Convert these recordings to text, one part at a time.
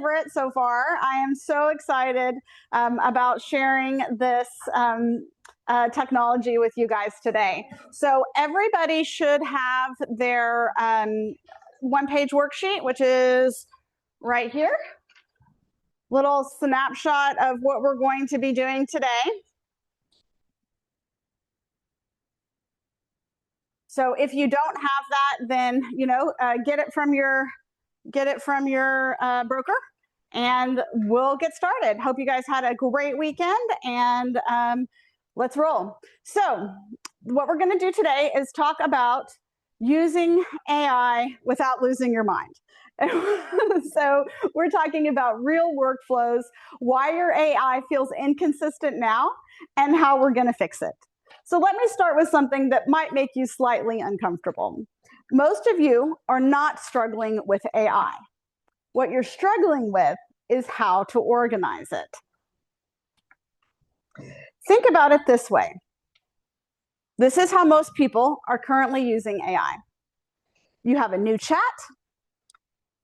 favorite so far. I am so excited about sharing this technology with you guys today. So everybody should have their one-page worksheet, which is right here. Little snapshot of what we're going to be doing today. So if you don't have that, then get it from your broker, and we'll get started. Hope you guys had a great weekend, and let's roll. So what we're going to do today is talk about using AI without losing your mind. So we're talking about real workflows, why your AI feels inconsistent now, and how we're going to fix it. So let me start with something that might make you slightly uncomfortable. Most of you are not struggling with AI. What you're struggling with is how to organize it. Think about it this way. This is how most people are currently using AI. You have a new chat.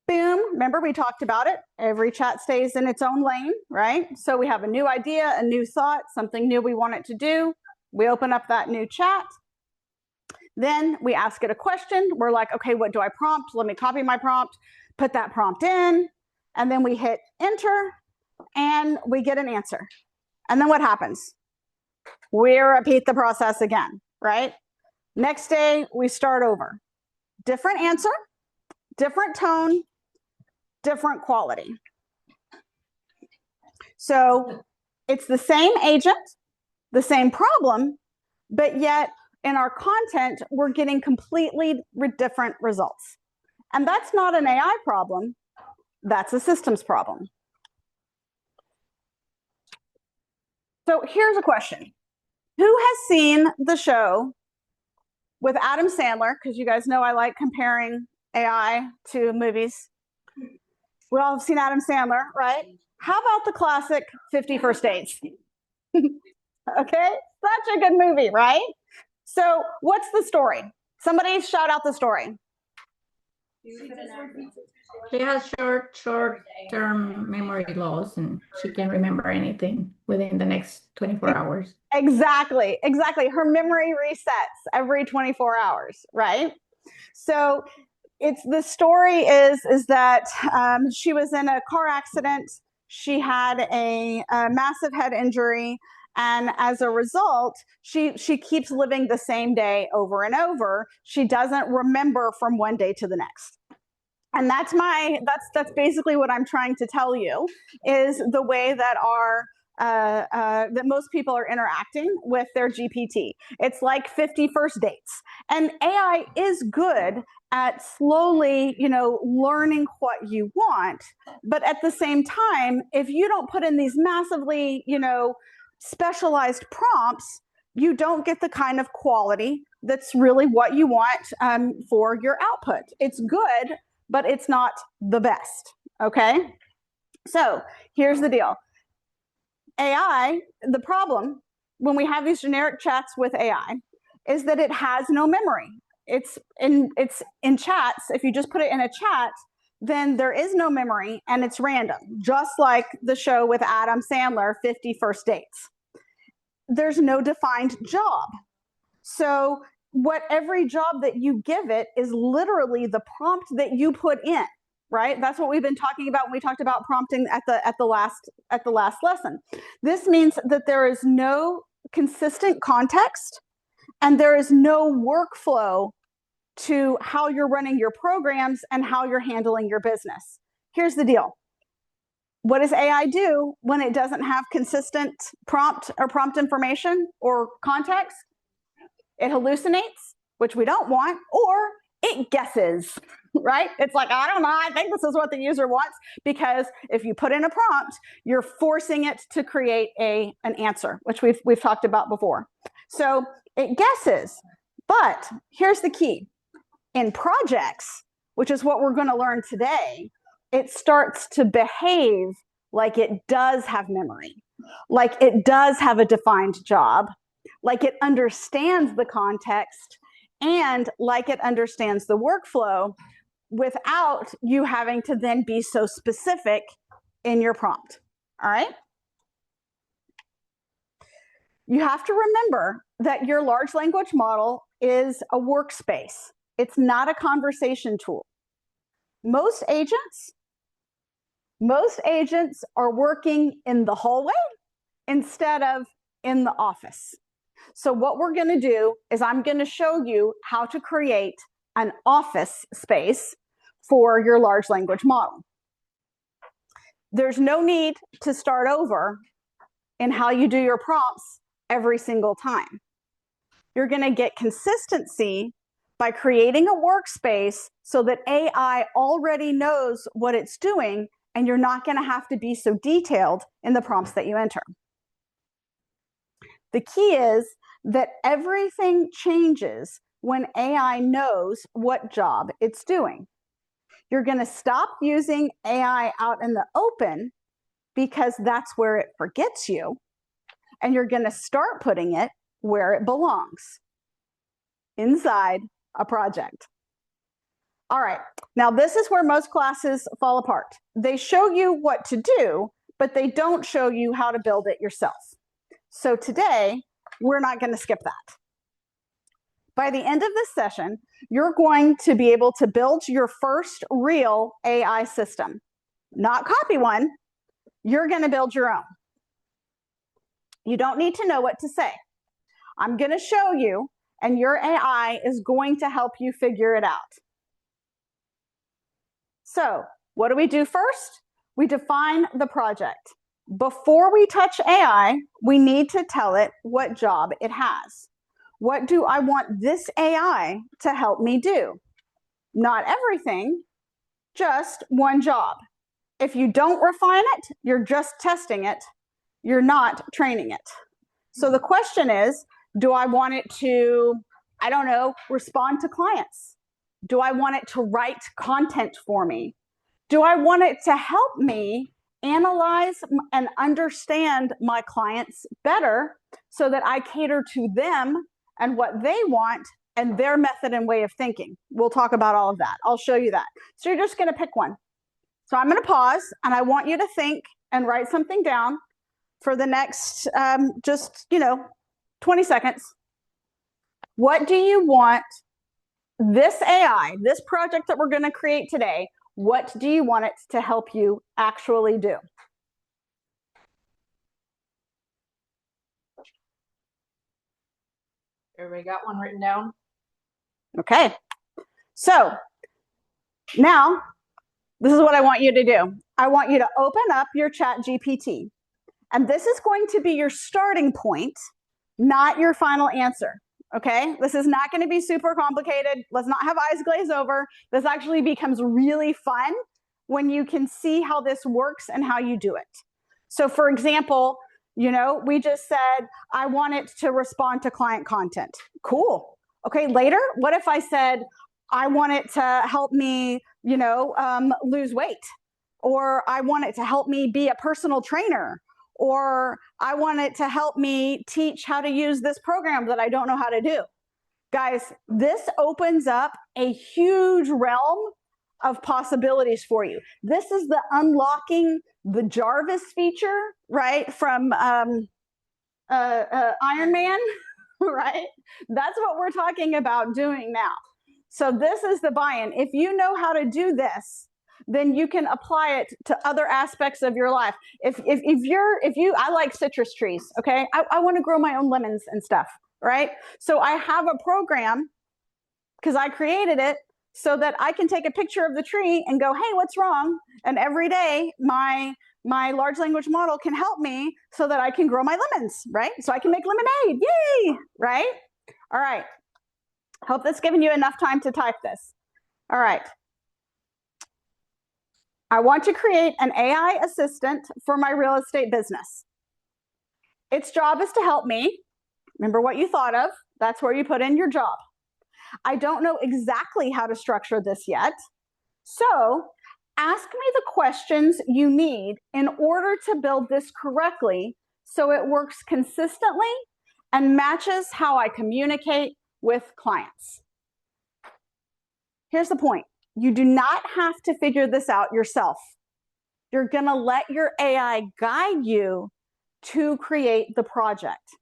Boom. Remember, we talked about it. Every chat stays in its own lane, right? So we have a new idea, a new thought, something new we want it to do. We open up that new chat. Then we ask it a question. We're like, okay, what do I prompt? Let me copy my prompt, put that prompt in, and then we hit enter, and we get an answer. And then what happens? We repeat the process again, right? Next day, we start over. Different answer, different tone, different quality. So it's the same agent, the same problem, but yet in our content, we're getting completely different results. And that's not an AI problem, that's a systems problem. So here's a question. Who has seen the show with Adam Sandler? Because you guys know I like comparing AI to movies. We all have seen Adam Sandler, right? How about the classic 50 First Dates? Okay, such a good movie, right? So what's the story? Somebody shout out the story. She has short-term memory loss, and she can't remember anything within the next 24 hours. Exactly. Her memory resets every 24 hours, right? So the story is that she was in a car accident. She had a massive head injury. And as a result, she keeps living the same day over and over. She doesn't remember from one day to the next. And that's basically what I'm trying to tell you, is the way that that most people are interacting with their GPT. It's like 50 First Dates. And AI is good at slowly, learning what you want. But at the same time, if you don't put in these massively, specialized prompts, you don't get the kind of quality that's really what you want for your output. It's good, but it's not the best, okay? So here's the deal. AI, the problem when we have these generic chats with AI is that it has no memory. It's in chats. If you just put it in a chat, then there is no memory and it's random, just like the show with Adam Sandler, 50 First Dates. There's no defined job. So every job that you give it is literally the prompt that you put in, right? That's what we've been talking about when we talked about prompting at the last lesson. This means that there is no consistent context and there is no workflow to how you're running your programs and how you're handling your business. Here's the deal. What does AI do when it doesn't have consistent prompt information or context? It hallucinates, which we don't want, or it guesses, right? It's like, I don't know, I think this is what the user wants, because if you put in a prompt, you're forcing it to create an answer, which we've talked about before. So it guesses, but here's the key. In projects, which is what we're going to learn today, it starts to behave like it does have memory, like it does have a defined job, like it understands the context, and like it understands the workflow without you having to then be so specific in your prompt. All right. You have to remember that your large language model is a workspace. It's not a conversation tool. Most agents are working in the hallway instead of in the office. So what we're going to do is I'm going to show you how to create an office space for your large language model. There's no need to start over in how you do your prompts every single time. You're going to get consistency by creating a workspace so that AI already knows what it's doing, and you're not going to have to be so detailed in the prompts that you enter. The key is that everything changes when AI knows what job it's doing. You're going to stop using AI out in the open because that's where it forgets you, and you're going to start putting it where it belongs, inside a project. All right, now this is where most classes fall apart. They show you what to do, but they don't show you how to build it yourself. So today, we're not going to skip that. By the end of this session, you're going to be able to build your first real AI system. Not copy one, you're going to build your own. You don't need to know what to say. I'm going to show you, and your AI is going to help you figure it out. So, what do we do first? We define the project. Before we touch AI, we need to tell it what job it has. What do I want this AI to help me do? Not everything, just one job. If you don't refine it, you're just testing it. You're not training it. So the question is, do I want it to, I don't know, respond to clients? Do I want it to write content for me? Do I want it to help me analyze and understand my clients better so that I cater to them and what they want and their method and way of thinking? We'll talk about all of that. I'll show you that. So you're just going to pick one. So I'm going to pause, and I want you to think and write something down for the next, 20 seconds. What do you want this AI, this project that we're going to create today, what do you want it to help you actually do? Everybody got one written down? Okay. So now, this is what I want you to do. I want you to open up your ChatGPT. And this is going to be your starting point, not your final answer. Okay, this is not going to be super complicated. Let's not have eyes glaze over. This actually becomes really fun when you can see how this works and how you do it. So for example, we just said, I want it to respond to client content. Cool. Okay, later, what if I said, I want it to help me, lose weight? Or I want it to help me be a personal trainer? Or I want it to help me teach how to use this program that I don't know how to do. Guys, this opens up a huge realm of possibilities for you. This is the unlocking the Jarvis feature, right, from Iron Man, right? That's what we're talking about doing now. So this is the buy-in. If you know how to do this, then you can apply it to other aspects of your life. I like citrus trees, okay? I want to grow my own lemons and stuff, right? So I have a program, because I created it, so that I can take a picture of the tree and go, hey, what's wrong? And every day, my large language model can help me so that I can grow my lemons, right? So I can make lemonade, yay, right? All right. Hope that's given you enough time to type this. All right. I want to create an AI assistant for my real estate business. Its job is to help me. Remember what you thought of. That's where you put in your job. I don't know exactly how to structure this yet. So ask me the questions you need in order to build this correctly so it works consistently and matches how I communicate with clients. Here's the point. You do not have to figure this out yourself. You're going to let your AI guide you to create the project.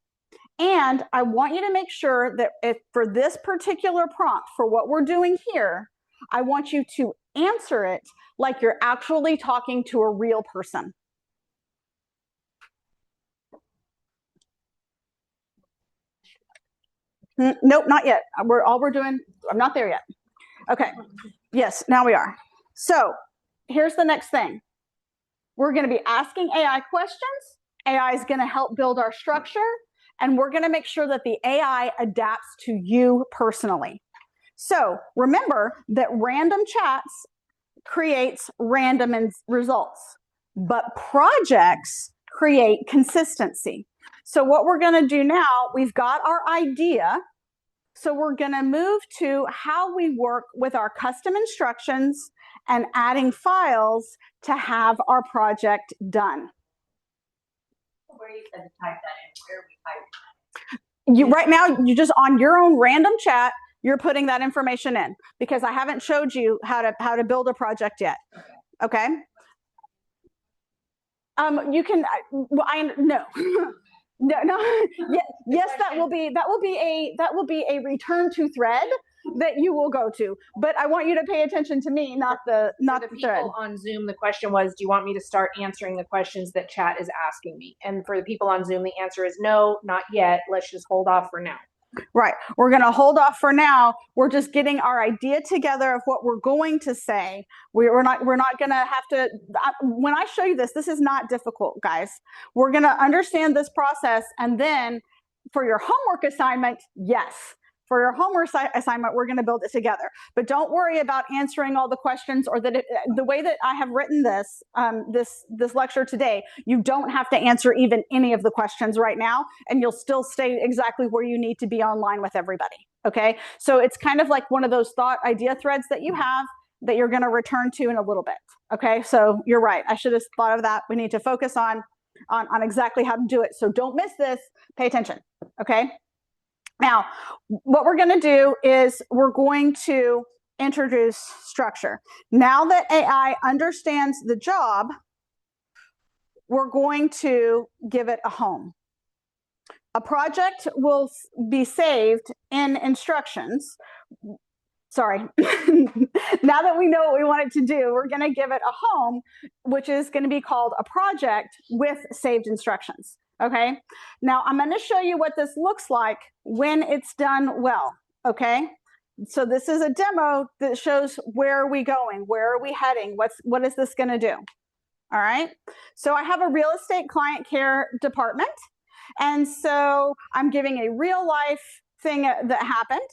And I want you to make sure that if for this particular prompt, for what we're doing here, I want you to answer it like you're actually talking to a real person. Nope, not yet. We're doing, I'm not there yet. Okay. Yes, now we are. So here's the next thing. We're going to be asking AI questions. AI is going to help build our structure, and we're going to make sure that the AI adapts to you personally. So remember that random chats creates random results, but projects create consistency. So what we're going to do now, we've got our idea. So we're going to move to how we work with our custom instructions and adding files to have our project done. Where you said to type that in, where we type. You right now, you just on your own random chat, you're putting that information in because I haven't showed you how to build a project yet. Okay. You can. No. No. Yes, that will be a return to thread that you will go to. But I want you to pay attention to me, not the thread. People on Zoom, the question was, do you want me to start answering the questions that chat is asking me? And for the people on Zoom, the answer is no, not yet. Let's just hold off for now. Right. We're going to hold off for now. We're just getting our idea together of what we're going to say. We're not going to have to, when I show you this is not difficult, guys. We're going to understand this process. And then for your homework assignment, yes. For your homework assignment, we're going to build it together. But don't worry about answering all the questions or that the way that I have written this lecture today, you don't have to answer even any of the questions right now, and you'll still stay exactly where you need to be online with everybody. Okay, so it's kind of like one of those thought idea threads that you have that you're going to return to in a little bit. Okay, so you're right. I should have thought of that. We need to focus on exactly how to do it. So don't miss this. Pay attention. Okay. Now, what we're going to do is we're going to introduce structure. Now that AI understands the job, we're going to give it a home. A project will be saved in instructions. Sorry. Now that we know what we want it to do, we're going to give it a home, which is going to be called a project with saved instructions. Okay, now I'm going to show you what this looks like when it's done well. Okay, so this is a demo that shows where are we going, where are we heading, what is this going to do? All right, so I have a real estate client care department, and so I'm giving a real life thing that happened.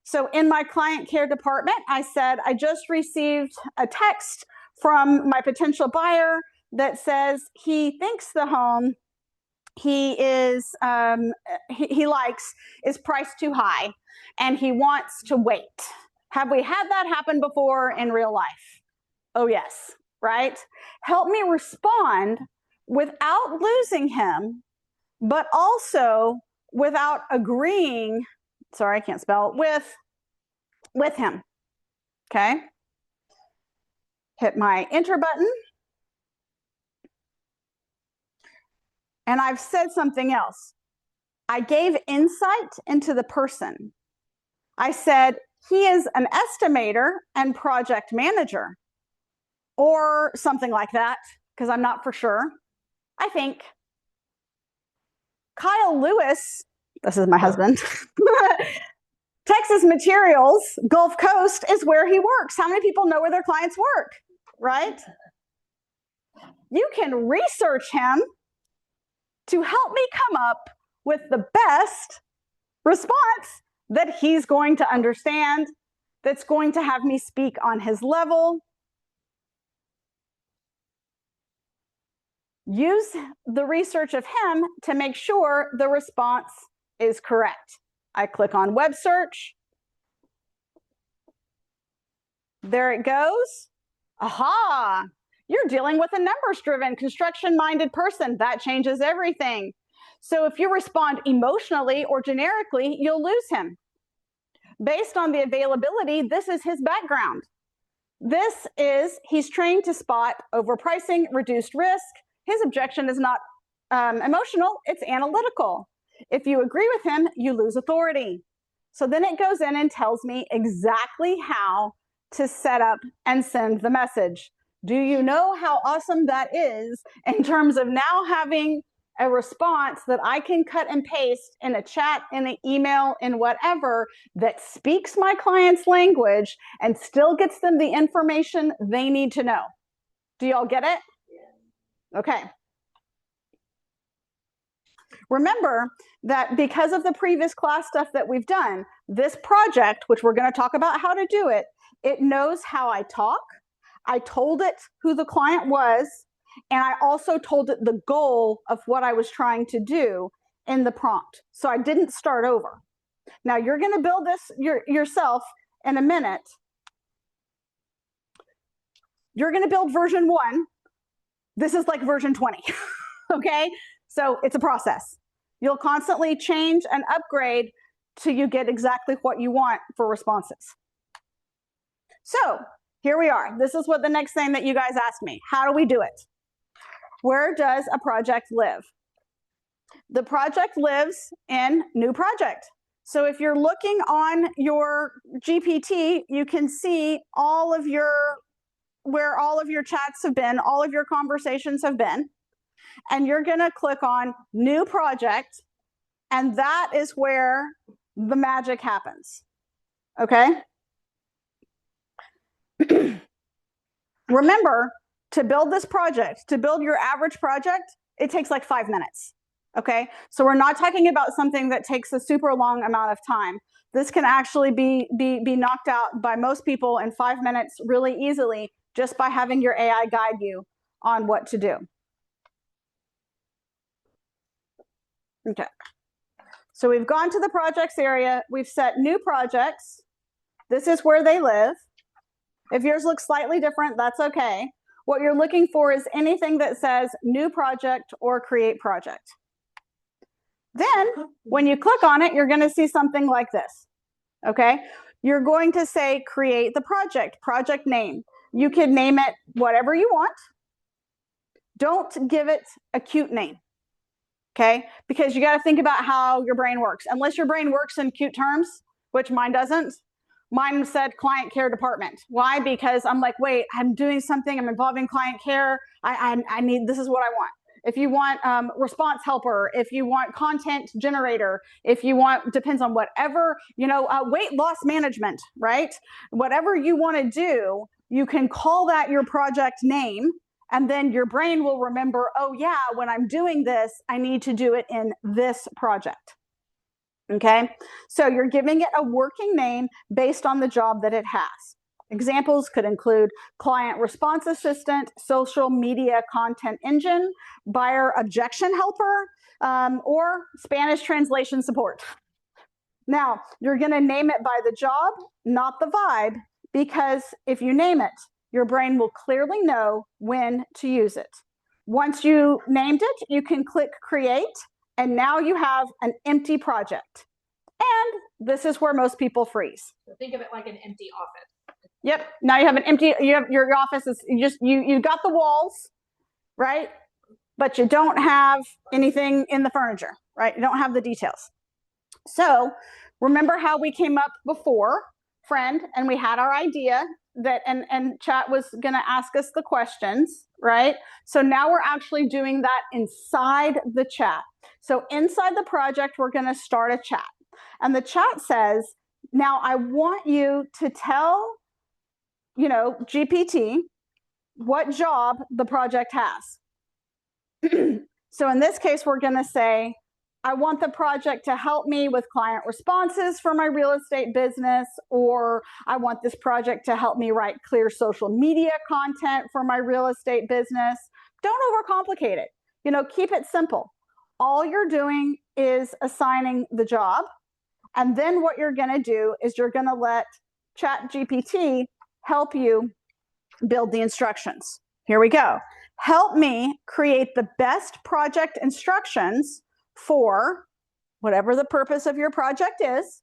So in my client care department, I said I just received a text from my potential buyer that says he thinks the home he likes is priced too high and he wants to wait. Have we had that happen before in real life? Oh yes, right? Help me respond without losing him, but also without agreeing, sorry, I can't spell, with him. Okay. Hit my enter button. And I've said something else. I gave insight into the person. I said, he is an estimator and project manager, or something like that, because I'm not for sure. I think Kyle Lewis, this is my husband, Texas Materials, Gulf Coast is where he works. How many people know where their clients work, right? You can research him to help me come up with the best response that he's going to understand, that's going to have me speak on his level. Use the research of him to make sure the response is correct. I click on web search. There it goes. Aha! You're dealing with a numbers-driven, construction-minded person. That changes everything. So if you respond emotionally or generically, you'll lose him. Based on the availability, this is his background. He's trained to spot overpricing, reduced risk. His objection is not emotional, it's analytical. If you agree with him, you lose authority. So then it goes in and tells me exactly how to set up and send the message. Do you know how awesome that is in terms of now having a response that I can cut and paste in a chat, in an email, in whatever, that speaks my client's language and still gets them the information they need to know? Do y'all get it? Okay. Remember that because of the previous class stuff that we've done, this project, which we're going to talk about how to do it, it knows how I talk. I told it who the client was, and I also told it the goal of what I was trying to do in the prompt. So I didn't start over. Now you're going to build this yourself in a minute. You're going to build version 1. This is like version 20. Okay? So it's a process. You'll constantly change and upgrade till you get exactly what you want for responses. So here we are. This is what the next thing that you guys asked me. How do we do it? Where does a project live? The project lives in new project. So if you're looking on your GPT, you can see where all of your chats have been, all of your conversations have been. And you're going to click on new project, and that is where the magic happens. Okay? Remember, to build this project, to build your average project, it takes like 5 minutes. Okay? So we're not talking about something that takes a super long amount of time. This can actually be knocked out by most people in 5 minutes really easily, just by having your AI guide you on what to do. Okay, so we've gone to the projects area. We've set new projects. This is where they live. If yours looks slightly different, that's okay. What you're looking for is anything that says new project or create project. Then when you click on it, you're going to see something like this. Okay, you're going to say create the project name. You can name it whatever you want. Don't give it a cute name. Okay, because you got to think about how your brain works. Unless your brain works in cute terms, which mine doesn't. Mine said client care department. Why? Because I'm like, wait, I'm doing something. I'm involving client care. I need, this is what I want. If you want response helper, if you want content generator, if you want, depends on whatever, weight loss management, right? Whatever you want to do, you can call that your project name. And then your brain will remember, oh yeah, when I'm doing this, I need to do it in this project. Okay, so you're giving it a working name based on the job that it has. Examples could include client response assistant, social media content engine, buyer objection helper, or Spanish translation support. Now, you're going to name it by the job, not the vibe, because if you name it, your brain will clearly know when to use it. Once you named it, you can click create, and now you have an empty project. And this is where most people freeze. So think of it like an empty office. Yep. Now you have an empty, your office is you got the walls, right? But you don't have anything in the furniture, right? You don't have the details. So remember how we came up before, friend, and we had our idea that and chat was going to ask us the questions, right? So now we're actually doing that inside the chat. So inside the project, we're going to start a chat. And the chat says, now I want you to tell, GPT what job the project has. So in this case, we're going to say, I want the project to help me with client responses for my real estate business, or I want this project to help me write clear social media content for my real estate business. Don't overcomplicate it. Keep it simple. All you're doing is assigning the job. And then what you're going to do is you're going to let ChatGPT help you build the instructions. Here we go. Help me create the best project instructions for whatever the purpose of your project is.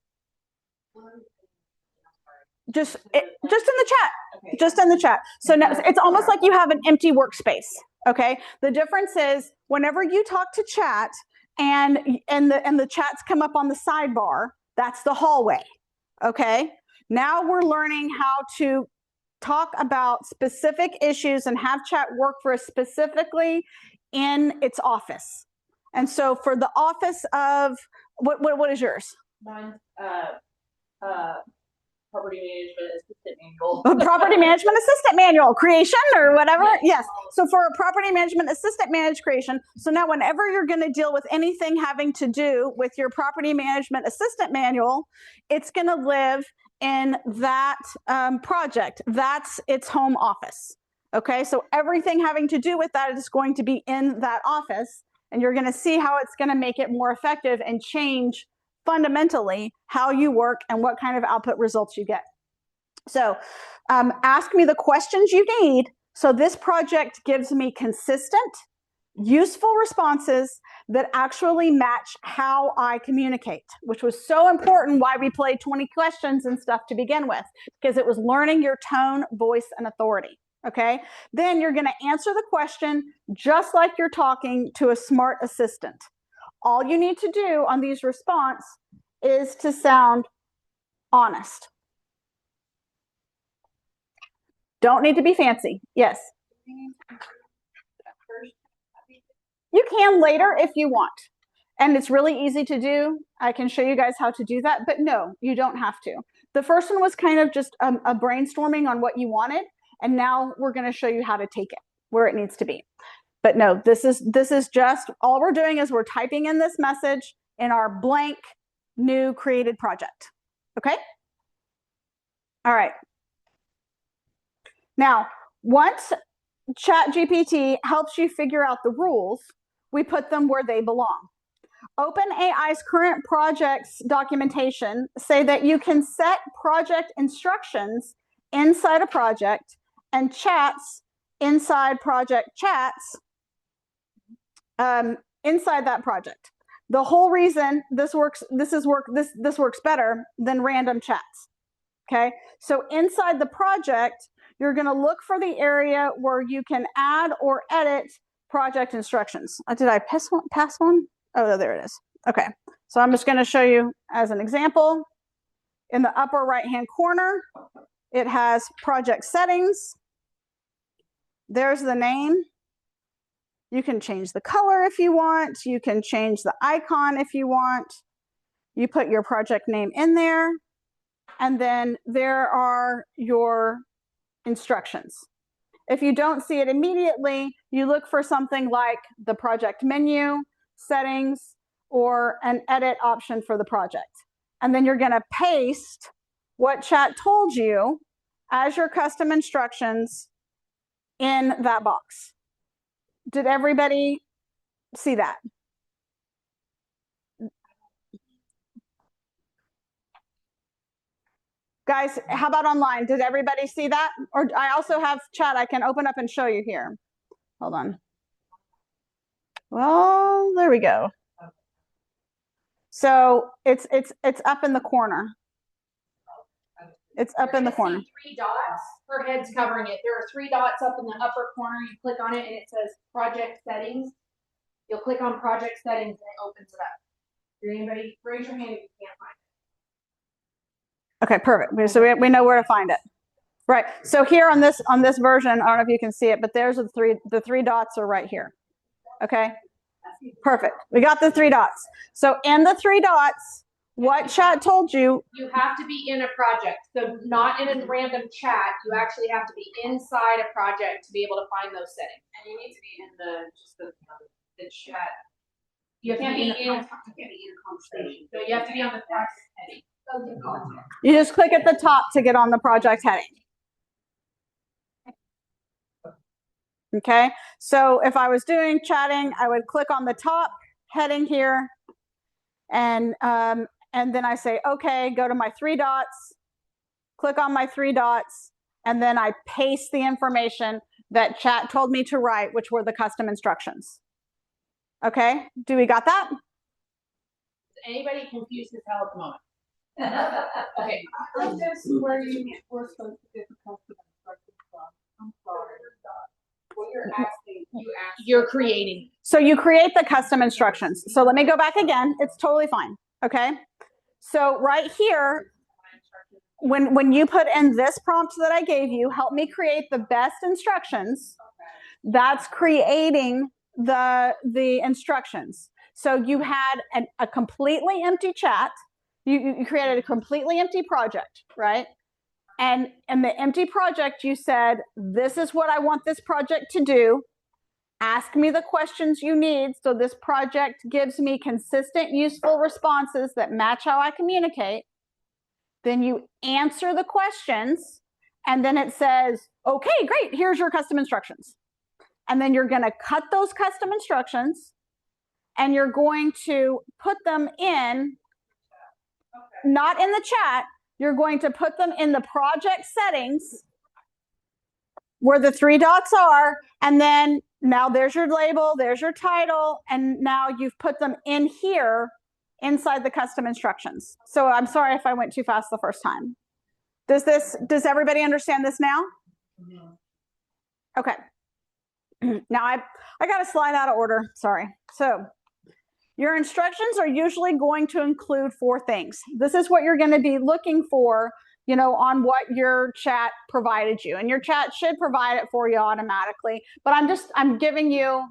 just in the chat. Okay. Just in the chat. So now it's almost like you have an empty workspace. Okay. The difference is whenever you talk to chat and the chats come up on the sidebar, that's the hallway. Okay. Now we're learning how to talk about specific issues and have chat work for us specifically in its office. And so for the office of what is yours? Mine's property management assistant manual. Property management assistant manual creation or whatever. Yes. So for a property management assistant managed creation. So now whenever you're going to deal with anything having to do with your property management assistant manual, it's going to live in that project. That's its home office. Okay. So everything having to do with that is going to be in that office, and you're going to see how it's going to make it more effective and change fundamentally how you work and what kind of output results you get. So ask me the questions you need. So this project gives me consistent, useful responses that actually match how I communicate, which was so important why we played 20 questions and stuff to begin with, because it was learning your tone, voice, and authority. Okay. Then you're going to answer the question just like you're talking to a smart assistant. All you need to do on these response is to sound honest. Don't need to be fancy. Yes. You can later if you want. And it's really easy to do. I can show you guys how to do that, but no, you don't have to. The first one was kind of just a brainstorming on what you wanted. And now we're going to show you how to take it where it needs to be. But no, this is just, all we're doing is we're typing in this message in our blank new created project. Okay? All right. Now, once ChatGPT helps you figure out the rules, we put them where they belong. OpenAI's current projects documentation say that you can set project instructions inside a project and chats inside project chats inside that project. The whole reason this works better than random chats. Okay, so inside the project, you're going to look for the area where you can add or edit project instructions. Did I pass one? Oh, there it is. Okay, so I'm just going to show you as an example. In the upper right-hand corner, it has project settings. There's the name. You can change the color if you want. You can change the icon if you want. You put your project name in there, and then there are your instructions. If you don't see it immediately, you look for something like the project menu, settings, or an edit option for the project. And then you're going to paste what chat told you as your custom instructions in that box. Did everybody see that? Guys, how about online? Did everybody see that? Or I also have chat I can open up and show you here. Hold on. Well, there we go. So it's up in the corner. It's up in the corner. 3 dots. Her head's covering it. There are 3 dots up in the upper corner. You click on it and it says project settings. You'll click on project settings and it opens it up. Did anybody raise your hand if you can't find it? Okay, perfect. So we know where to find it. Right. So here on this version, I don't know if you can see it, but there's the three dots are right here. Okay. Perfect. We got the 3 dots. So in the 3 dots, what chat told you? You have to be in a project. So not in a random chat. You actually have to be inside a project to be able to find those settings. And you need to be in the chat. You have to be in a conversation. So you have to be on the project heading. You just click at the top to get on the project heading. Okay, so if I was doing chatting, I would click on the top heading here, and then I say, okay, go to my 3 dots, click on my 3 dots, and then I paste the information that chat told me to write, which were the custom instructions. Okay, do we got that? Is anybody confused as hell at the moment? Okay, is this where you were supposed to get the customer instructions from? I'm sorry. What you're asking, you're creating. So you create the custom instructions. So let me go back again. It's totally fine. Okay. So right here, when you put in this prompt that I gave you, help me create the best instructions. That's creating the instructions. So you had a completely empty chat. You created a completely empty project, right? And in the empty project, you said, this is what I want this project to do. Ask me the questions you need so this project gives me consistent, useful responses that match how I communicate. Then you answer the questions, and then it says, okay, great, here's your custom instructions. And then you're going to cut those custom instructions, and you're going to put them in, not in the chat, you're going to put them in the project settings where the 3 dots are, and then now there's your label, there's your title, and now you've put them in here inside the custom instructions. So I'm sorry if I went too fast the first time. Does everybody understand this now? Okay. Now I got to slide out of order, sorry. So your instructions are usually going to include 4 things. This is what you're going to be looking for, you know, on what your chat provided you. And your chat should provide it for you automatically. But I'm giving you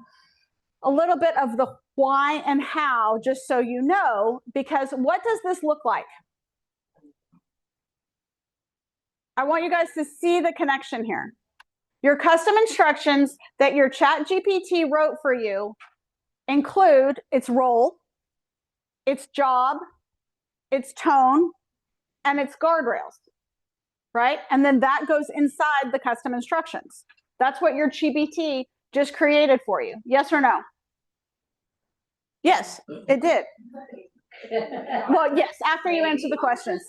a little bit of the why and how, just so you know, because what does this look like? I want you guys to see the connection here. Your custom instructions that your ChatGPT wrote for you include its role, its job, its tone, and its guardrails, right? And then that goes inside the custom instructions. That's what your GPT just created for you. Yes or no? Yes, it did. Well, yes, after you answer the questions.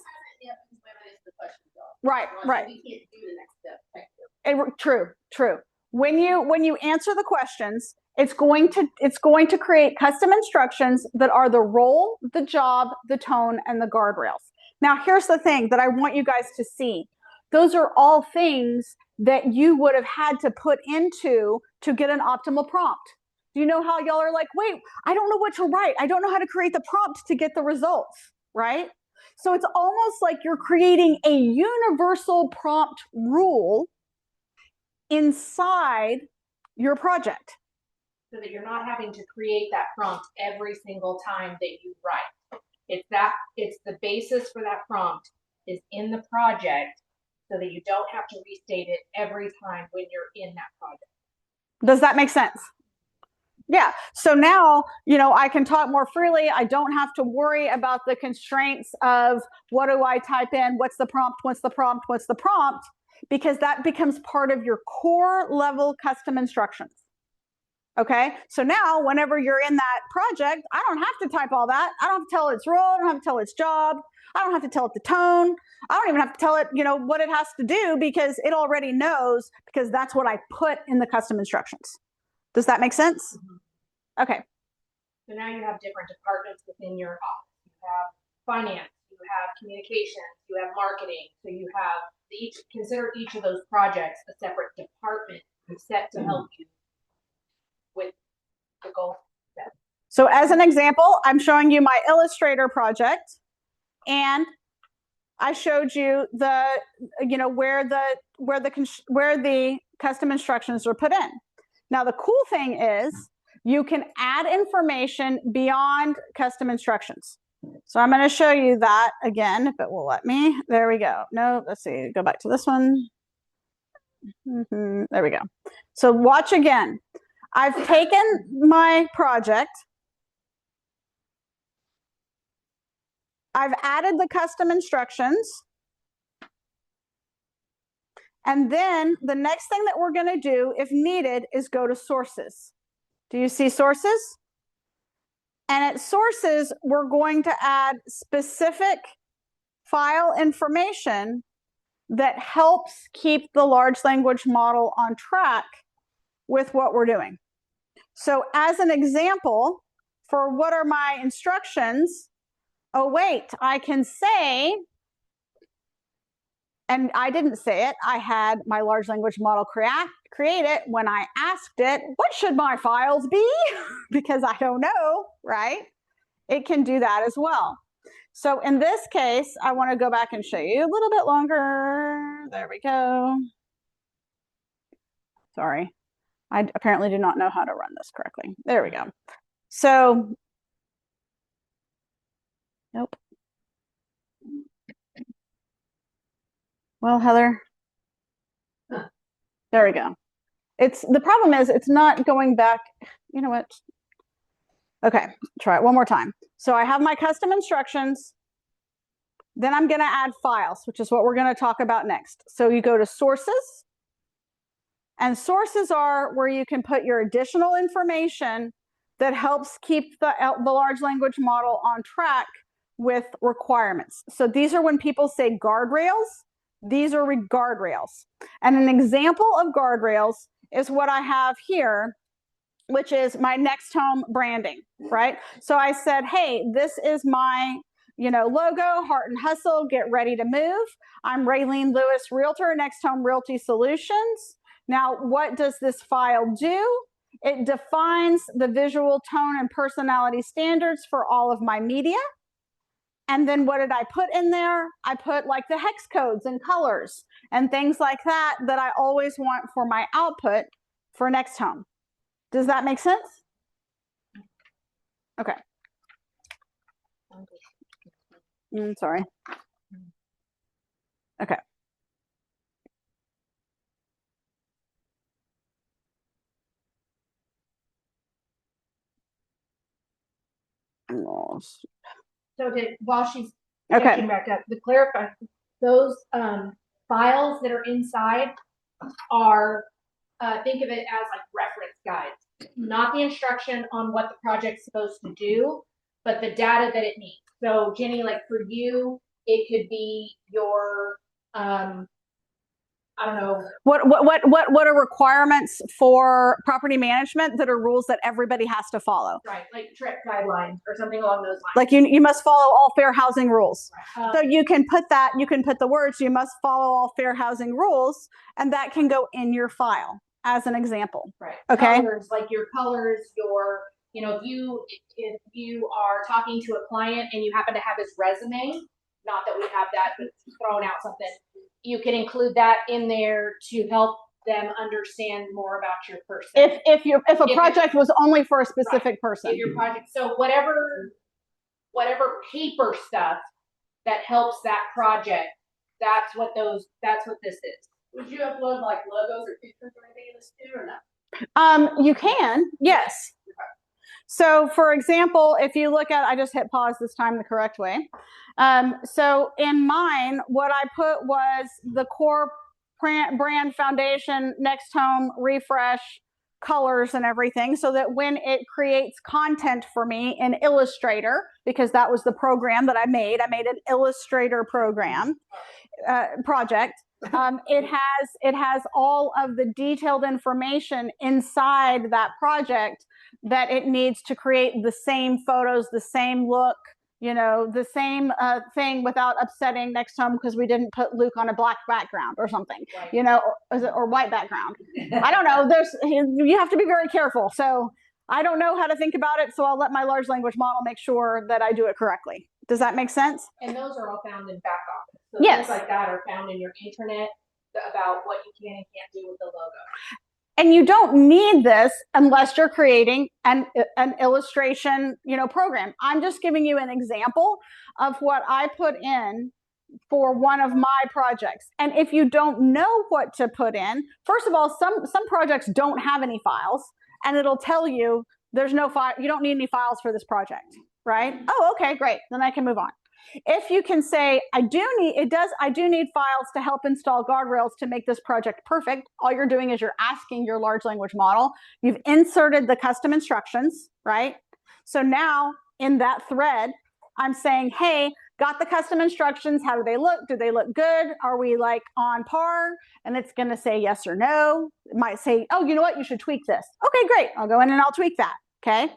Right. True. When you answer the questions, it's going to create custom instructions that are the role, the job, the tone, and the guardrails. Now, here's the thing that I want you guys to see. Those are all things that you would have had to put into to get an optimal prompt. Do you know how y'all are like, wait, I don't know what to write. I don't know how to create the prompt to get the results, right? So it's almost like you're creating a universal prompt rule inside your project. So that you're not having to create that prompt every single time that you write. It's the basis for that prompt is in the project so that you don't have to restate it every time when you're in that project. Does that make sense? Yeah. So now, you know, I can talk more freely. I don't have to worry about the constraints of what do I type in? What's the prompt? What's the prompt? What's the prompt? Because that becomes part of your core level custom instructions. Okay. So now whenever you're in that project, I don't have to type all that. I don't have to tell it its role. I don't have to tell it its job. I don't have to tell it the tone. I don't even have to tell it, you know, what it has to do because it already knows because that's what I put in the custom instructions. Does that make sense? Mm-hmm. Okay. So now you have different departments within your office. You have finance, you have communications, you have marketing. So you have consider each of those projects a separate department set to help you with the goal set. So as an example, I'm showing you my Illustrator project, and I showed you the, you know, where the custom instructions are put in. Now the cool thing is you can add information beyond custom instructions. So I'm going to show you that again, if it will let me. There we go. No, let's see. Go back to this one. There we go. So watch again. I've taken my project. I've added the custom instructions. And then the next thing that we're going to do, if needed, is go to sources. Do you see sources? And at sources, we're going to add specific file information that helps keep the large language model on track with what we're doing. So as an example, for what are my instructions, oh, wait, I can say, and I didn't say it, I had my large language model create it when I asked it, what should my files be? Because I don't know, right? It can do that as well. So in this case, I want to go back and show you a little bit longer. There we go. Sorry, I apparently do not know how to run this correctly. There we go. So, nope. Well, Heather, there we go. The problem is it's not going back. You know what? Okay, try it one more time. So I have my custom instructions. Then I'm going to add files, which is what we're going to talk about next. So you go to sources, and sources are where you can put your additional information that helps keep the large language model on track with requirements. So these are when people say guardrails, these are guardrails. And an example of guardrails is what I have here, which is my next home branding, right? So I said, hey, this is my logo, Heart and Hustle, get ready to move. I'm Raylene Lewis, Realtor, Next Home Realty Solutions. Now, what does this file do? It defines the visual tone and personality standards for all of my media. And then what did I put in there? I put like the hex codes and colors and things like that that I always want for my output for Next Home. Does that make sense? Okay. Sorry. Okay. I'm lost. So while she's Okay. catching back up, to clarify, those files that are inside are, think of it as like reference guides, not the instruction on what the project's supposed to do, but the data that it needs. So Jenny, like for you, it could be your, I don't know. What are requirements for property management that are rules that everybody has to follow? Right, like trip guidelines or something along those lines. Like you must follow all fair housing rules. So you can put the words, you must follow all fair housing rules, and that can go in your file as an example. Right. Okay. Colors, like your colors, your, if you are talking to a client and you happen to have his resume, not that we have that, but throwing out something, you can include that in there to help them understand more about your person. If a project was only for a specific person. If your project, so whatever paper stuff that helps that project, that's what this is. Would you upload like logos or pictures or anything in this too, or not? You can, yes. So for example, if you look at, I just hit pause this time the correct way. So in mine, what I put was the core brand foundation, Next Home, refresh, colors and everything, so that when it creates content for me in Illustrator, because that was the program that I made an Illustrator program project. It has all of the detailed information inside that project that it needs to create the same photos, the same look, the same thing without upsetting Next Home because we didn't put Luke on a black background or something, right. Or white background. I don't know. You have to be very careful. So I don't know how to think about it. So I'll let my large language model make sure that I do it correctly. Does that make sense? And those are all found in back office. So yes. Things like that are found in your intranet about what you can and can't do with the logo. And you don't need this unless you're creating an illustration, program. I'm just giving you an example of what I put in for one of my projects. And if you don't know what to put in, first of all, some projects don't have any files, and it'll tell you there's no file. You don't need any files for this project, right? Oh, okay, great. Then I can move on. If you can say, I do need files to help install guardrails to make this project perfect, all you're doing is you're asking your large language model. You've inserted the custom instructions, right? So now in that thread, I'm saying, hey, got the custom instructions. How do they look? Do they look good? Are we like on par? And it's going to say yes or no. It might say, oh, you know what? You should tweak this. Okay, great. I'll go in and I'll tweak that. Okay.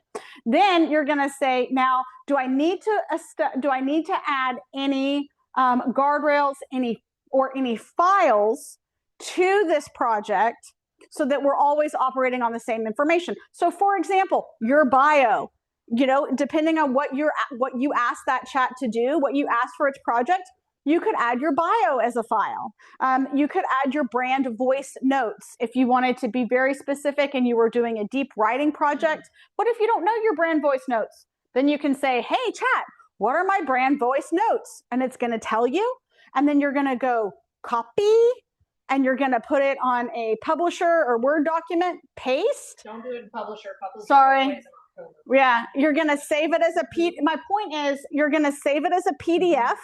Then you're going to say, now do I need to add any guardrails, any files to this project so that we're always operating on the same information? So for example, your bio, depending on what you ask that chat to do, what you ask for its project, you could add your bio as a file. You could add your brand voice notes if you wanted to be very specific and you were doing a deep writing project. What if you don't know your brand voice notes? Then you can say, hey, chat, what are my brand voice notes? And it's going to tell you. And then you're going to go copy, and you're going to put it on a Publisher or Word document, paste. Don't do it in Publisher. Sorry. Yeah, you're going to save it as a my point is you're going to save it as a PDF,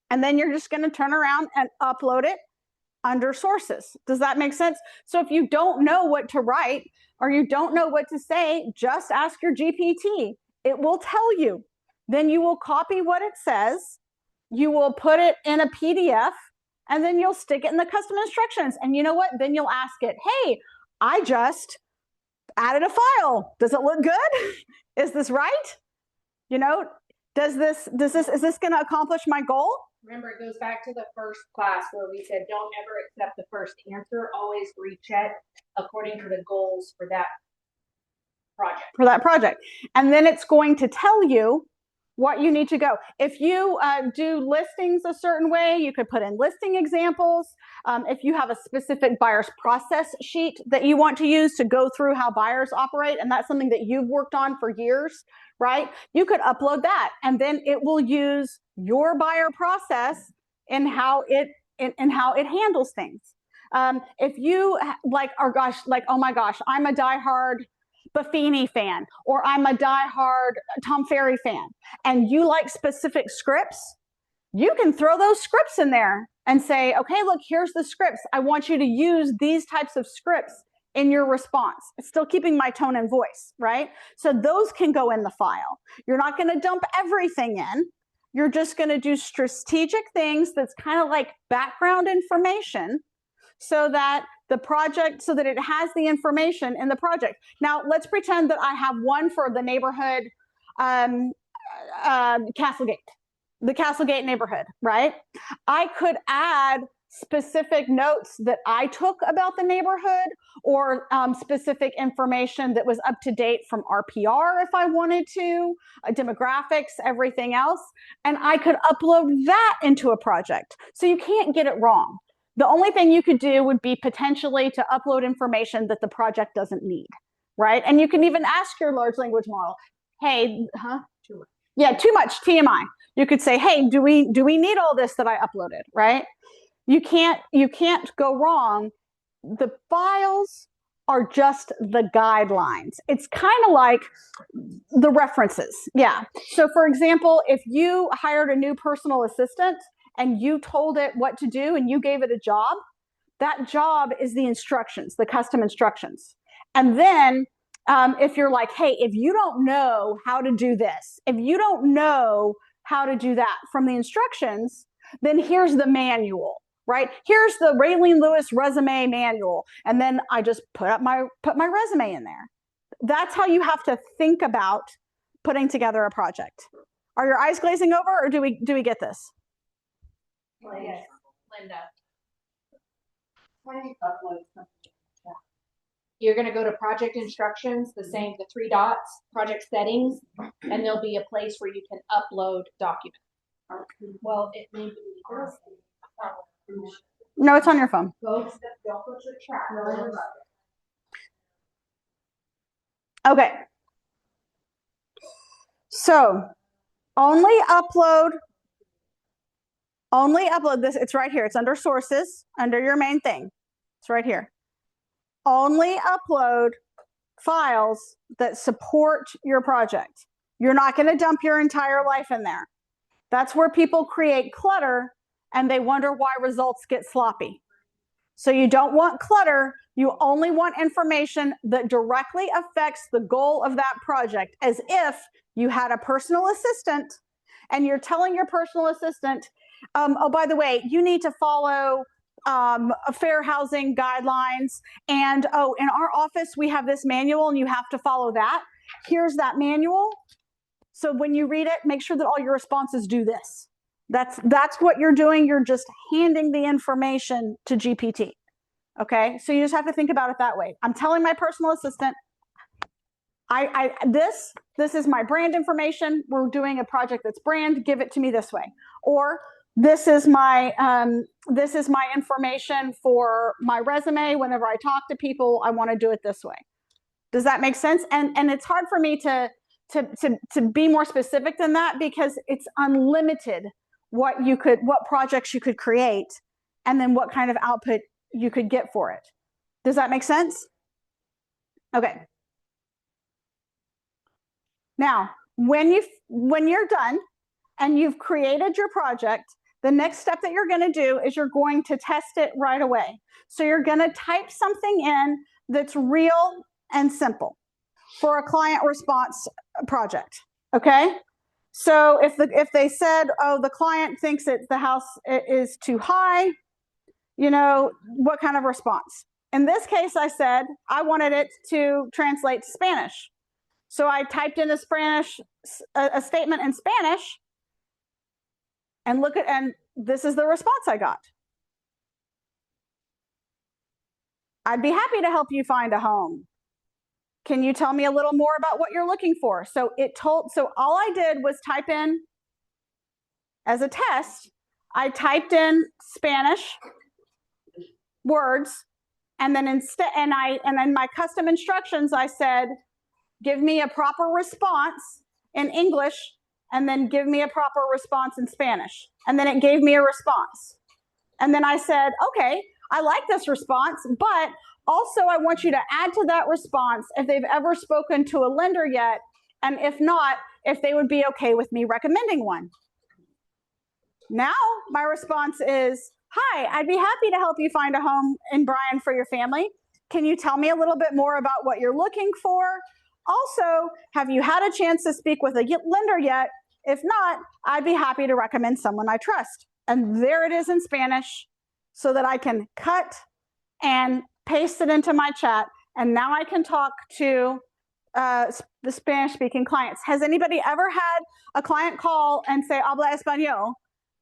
and then you're just going to turn around and upload it under sources. Does that make sense? So if you don't know what to write or you don't know what to say, just ask your GPT. It will tell you. Then you will copy what it says, you will put it in a PDF, and then you'll stick it in the custom instructions. And you know what? Then you'll ask it, hey, I just added a file. Does it look good? Is this right? Is this going to accomplish my goal? Remember, it goes back to the first class where we said, don't ever accept the first answer. Always recheck according to the goals for that project. And then it's going to tell you what you need to go. If you do listings a certain way, you could put in listing examples. If you have a specific buyer's process sheet that you want to use to go through how buyers operate, and that's something that you've worked on for years, right? You could upload that, and then it will use your buyer process in how it handles things. If you oh my gosh, I'm a diehard Buffini fan, or I'm a diehard Tom Ferry fan, and you like specific scripts, you can throw those scripts in there and say, okay, look, here's the scripts. I want you to use these types of scripts in your response. It's still keeping my tone and voice, right? So those can go in the file. You're not going to dump everything in. You're just going to do strategic things that's kind of like background information so that it has the information in the project. Now, let's pretend that I have one for the neighborhood, Castlegate, the Castlegate neighborhood, right? I could add specific notes that I took about the neighborhood, or specific information that was up to date from RPR if I wanted to, demographics, everything else. And I could upload that into a project. So you can't get it wrong. The only thing you could do would be potentially to upload information that the project doesn't need, right? And you can even ask your large language model, hey, Too much. Yeah, too much, TMI. You could say, hey, do we need all this that I uploaded, right? You can't go wrong. The files are just the guidelines. It's kind of like the references. Yeah. So for example, if you hired a new personal assistant and you told it what to do and you gave it a job, that job is the instructions, the custom instructions. And then if you're like, hey, if you don't know how to do this, if you don't know how to do that from the instructions, then here's the manual, right? Here's the Raylene Lewis resume manual. And then I just put my resume in there. That's how you have to think about putting together a project. Are your eyes glazing over, or do we get this? Yes, Linda. You're going to go to project instructions, the 3 dots, project settings, and there'll be a place where you can upload documents. Well, it may be. No, it's on your phone. Folks, don't put your track. Okay. So only upload this. It's right here. It's under sources, under your main thing. It's right here. Only upload files that support your project. You're not going to dump your entire life in there. That's where people create clutter and they wonder why results get sloppy. So you don't want clutter. You only want information that directly affects the goal of that project, as if you had a personal assistant and you're telling your personal assistant, oh, by the way, you need to follow fair housing guidelines. And, oh, in our office, we have this manual and you have to follow that. Here's that manual. So when you read it, make sure that all your responses do this. That's what you're doing. You're just handing the information to GPT. Okay, so you just have to think about it that way. I'm telling my personal assistant, this is my brand information. We're doing a project that's brand. Give it to me this way. Or this is my information for my resume. Whenever I talk to people, I want to do it this way. Does that make sense? And it's hard for me to be more specific than that, because it's unlimited what projects you could create, and then what kind of output you could get for it. Does that make sense? Okay. Now, when you're done and you've created your project, the next step that you're going to do is you're going to test it right away. So you're going to type something in that's real and simple for a client response project. Okay? So if they said, oh, the client thinks that the house is too high, what kind of response? In this case, I said I wanted it to translate to Spanish. So I typed in a statement in Spanish, and this is the response I got. I'd be happy to help you find a home. Can you tell me a little more about what you're looking for? So all I did was type in, as a test, I typed in Spanish words, and then in my custom instructions, I said, give me a proper response in English, and then give me a proper response in Spanish. And then it gave me a response. And then I said, okay, I like this response, but also I want you to add to that response if they've ever spoken to a lender yet, and if not, if they would be okay with me recommending one. Now my response is, hi, I'd be happy to help you find a home in Bryan for your family. Can you tell me a little bit more about what you're looking for? Also, have you had a chance to speak with a lender yet? If not, I'd be happy to recommend someone I trust. And there it is in Spanish, so that I can cut and paste it into my chat. And now I can talk to the Spanish-speaking clients. Has anybody ever had a client call and say, habla español?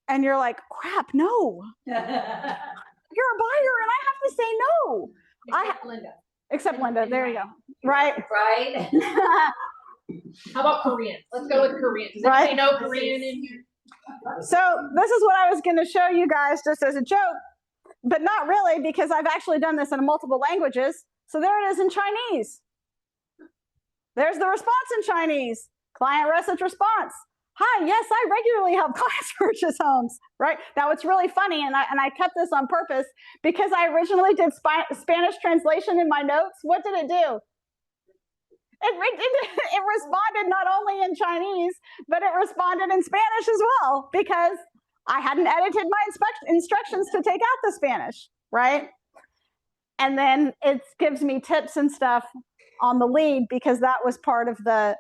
And you're like, crap, no. You're a buyer and I have to say no. Except Linda, there you go. Right? Right. How about Korean? Let's go with Korean. Does anybody know Korean in here? So this is what I was going to show you guys just as a joke, but not really, because I've actually done this in multiple languages. So there it is in Chinese. There's the response in Chinese. Client message response. Hi, yes, I regularly help clients purchase homes, right? Now, it's really funny, and I kept this on purpose, because I originally did Spanish translation in my notes. What did it do? It responded not only in Chinese, but it responded in Spanish as well, because I hadn't edited my instructions to take out the Spanish, right? And then it gives me tips and stuff on the lead, because that was part of the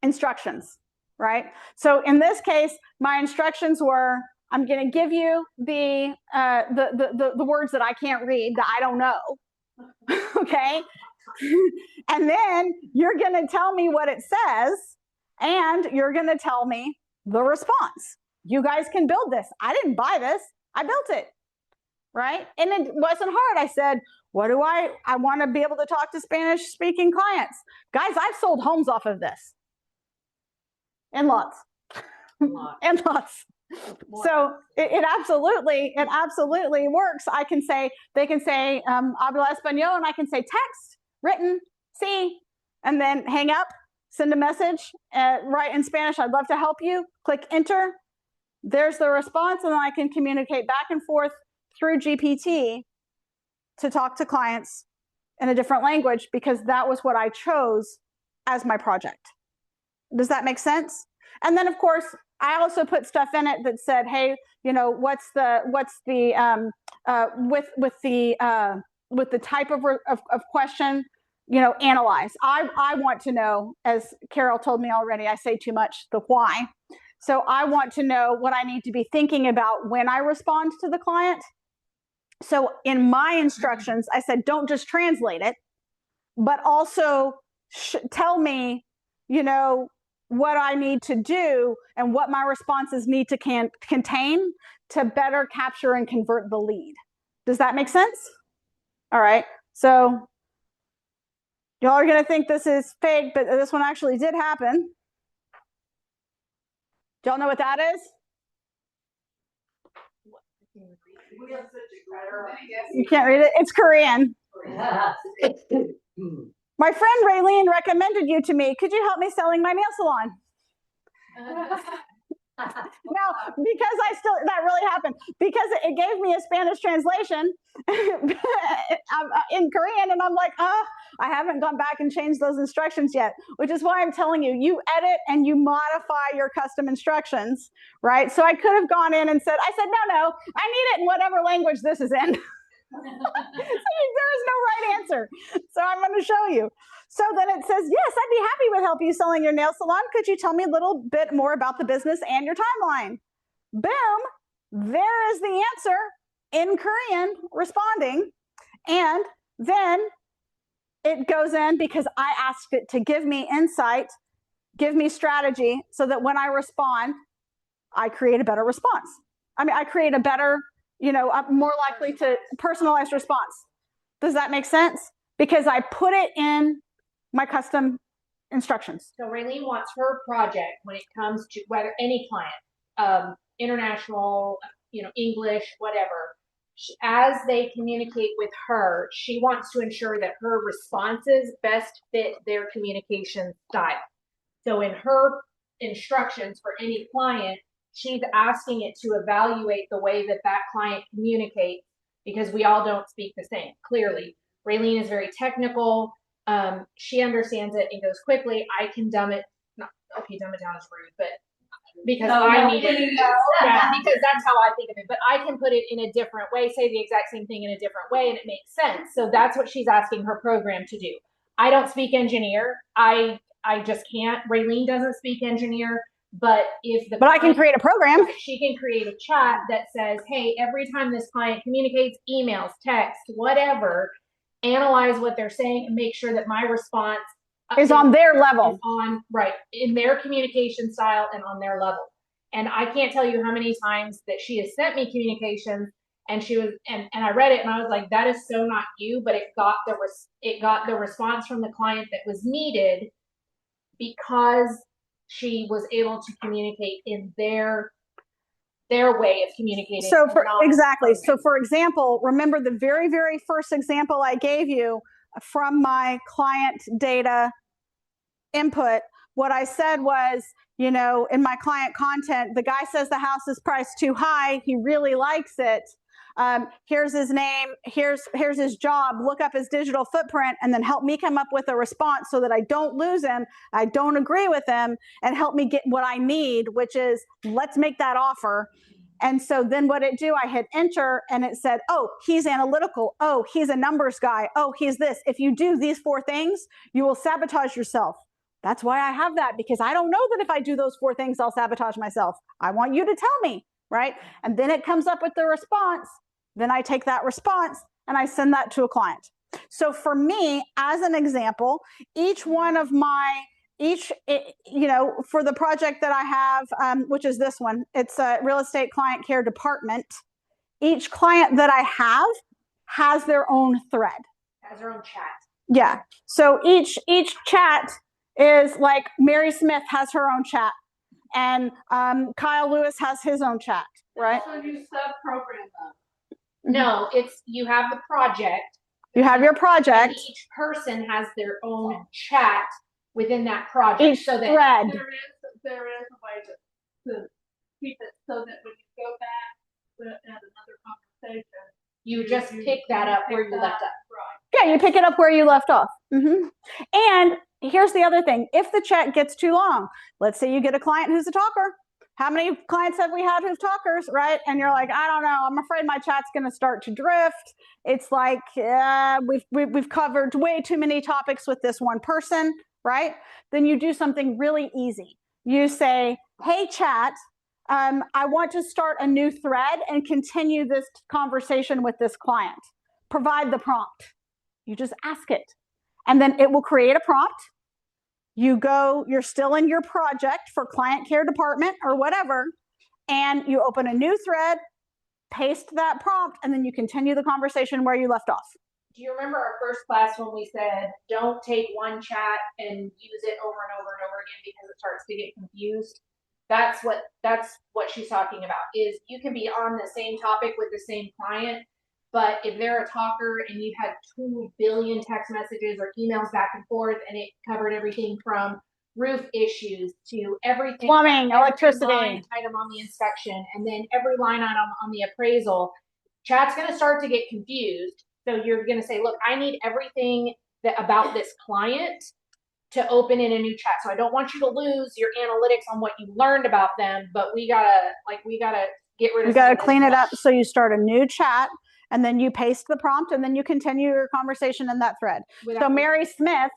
instructions, right? So in this case, my instructions were, I'm going to give you the words that I can't read, that I don't know, okay? And then you're going to tell me what it says, and you're going to tell me the response. You guys can build this. I didn't buy this. I built it, right? And it wasn't hard. I said, what do I want to be able to talk to Spanish-speaking clients. Guys, I've sold homes off of this. And lots. And lots. So it absolutely works. They can say, habla español, and I can say text, written, see, and then hang up, send a message, write in Spanish, I'd love to help you, click enter. There's the response, and then I can communicate back and forth through GPT to talk to clients in a different language, because that was what I chose as my project. Does that make sense? And then, of course, I also put stuff in it that said, hey, what's the with the type of question, analyze. I want to know, as Carol told me already, I say too much, the why. So I want to know what I need to be thinking about when I respond to the client. So in my instructions, I said, don't just translate it, but also tell me you know, what I need to do and what my responses need to contain to better capture and convert the lead. Does that make sense? All right. So y'all are going to think this is fake, but this one actually did happen. Do y'all know what that is? You can't read it? It's Korean. My friend Raylene recommended you to me. Could you help me selling my nail salon? Now, because that really happened, because it gave me a Spanish translation in Korean, and I'm like, I haven't gone back and changed those instructions yet, which is why I'm telling you, you edit and you modify your custom instructions, right? So I could have gone in and said, no, I need it in whatever language this is in. So there is no right answer. So I'm going to show you. So then it says, yes, I'd be happy with help you selling your nail salon. Could you tell me a little bit more about the business and your timeline? Boom, there is the answer in Korean responding. And then it goes in because I asked it to give me insight, give me strategy, so that when I respond, I create a better response. I create a better, I'm more likely to personalized response. Does that make sense? Because I put it in my custom instructions. So Raylene wants her project when it comes to whether any client, international, English, whatever, as they communicate with her, she wants to ensure that her responses best fit their communication style. So in her instructions for any client, she's asking it to evaluate the way that client communicates, because we all don't speak the same, clearly. Raylene is very technical. She understands it and goes quickly. I can dumb it down is rude, but because I need it. Yeah, because that's how I think of it. But I can put it in a different way, say the exact same thing in a different way, and it makes sense. So that's what she's asking her program to do. I don't speak engineer. I just can't. Raylene doesn't speak engineer. But I can create a program. She can create a chat that says, hey, every time this client communicates, emails, text, whatever, analyze what they're saying and make sure that my response is on their level. In their communication style and on their level. And I can't tell you how many times that she has sent me communications and she was, and I read it and I was like, that is so not you, but it got the response from the client that was needed because she was able to communicate in their way of communicating. So for example, remember the very, very first example I gave you from my client data input, what I said was, in my client content, the guy says the house is priced too high. He really likes it. Here's his name. Here's his job. Look up his digital footprint and then help me come up with a response so that I don't lose him. I don't agree with him, and help me get what I need, which is let's make that offer. And so then what it do, I hit enter and it said, oh, he's analytical. Oh, he's a numbers guy. Oh, he's this. If you do these 4 things, you will sabotage yourself. That's why I have that, because I don't know that if I do those 4 things, I'll sabotage myself. I want you to tell me, right? And then it comes up with the response. Then I take that response and I send that to a client. So for me, as an example, for the project that I have, which is this one, it's a real estate client care department. Each client that I have has their own thread. Has their own chat. Yeah. So each chat is like Mary Smith has her own chat, and Kyle Lewis has his own chat, right? So you sub-program them. No, you have the project. You have your project. Each person has their own chat within that project. Each thread. There is a way to keep it so that when you go back at another conversation, you just pick that up where you left off. Right. Yeah, you pick it up where you left off. Mm-hmm. And here's the other thing. If the chat gets too long, let's say you get a client who's a talker. How many clients have we had who's talkers, right? And you're like, I don't know. I'm afraid my chat's going to start to drift. It's like we've covered way too many topics with this one person, right? Then you do something really easy. You say, hey, chat, I want to start a new thread and continue this conversation with this client. Provide the prompt. You just ask it. And then it will create a prompt. you're still in your project for client care department or whatever, and you open a new thread, paste that prompt, and then you continue the conversation where you left off. Do you remember our first class when we said, don't take one chat and use it over and over and over again because it starts to get confused? That's what she's talking about, is you can be on the same topic with the same client, but if they're a talker and you had 2 billion text messages or emails back and forth, and it covered everything from roof issues to everything, Plumbing, electricity, line item on the inspection, and then every line item on the appraisal, chat's going to start to get confused. So you're going to say, look, I need everything about this client to open in a new chat. So I don't want you to lose your analytics on what you learned about them, but we gotta get rid of. You gotta clean it up. So you start a new chat, and then you paste the prompt, and then you continue your conversation in that thread. So Mary Smith,